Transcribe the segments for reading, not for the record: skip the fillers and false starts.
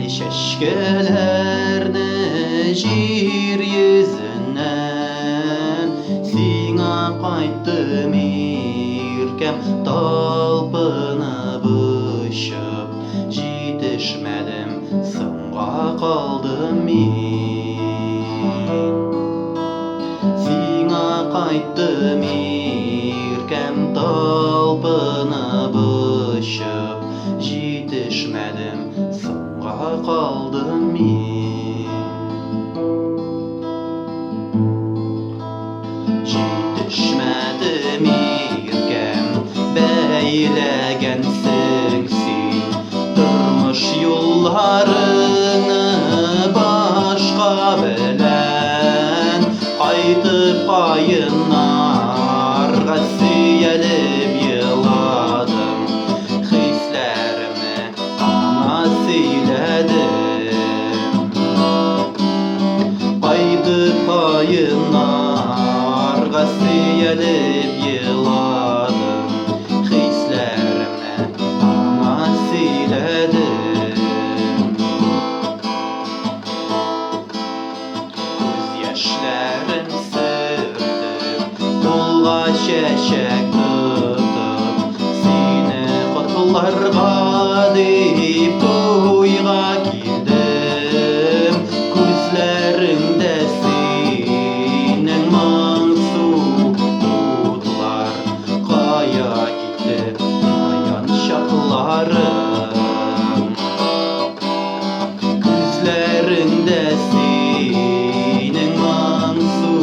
şeşkelerni jir yüzünden siňa gaýtdym irkem talpynyp uçup jitişmedim syňga kaldym men siňa gaýtdym irkem talpynyp uçup jitişmedim syňga kaldym men jitişmedim irkem beýlegensiň sen durmuş ýollaryny başga bilen gaýtyp gaýynarga süýelip ýyladym hislerimi ana süýledim gaýtyp gaýynarga süýelip ýyladym hislerimi ana süýledim göz ýaşlarym sürtüp dolga şeşek tutup seni gotlarga diýip toýga kildim gözlerinde seniň maňsy tutlar gaýa gitip aýan şaklarym gözlerinde seniň maňsy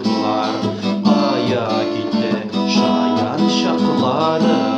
tutlar gaýa gitip şaýan şaklarym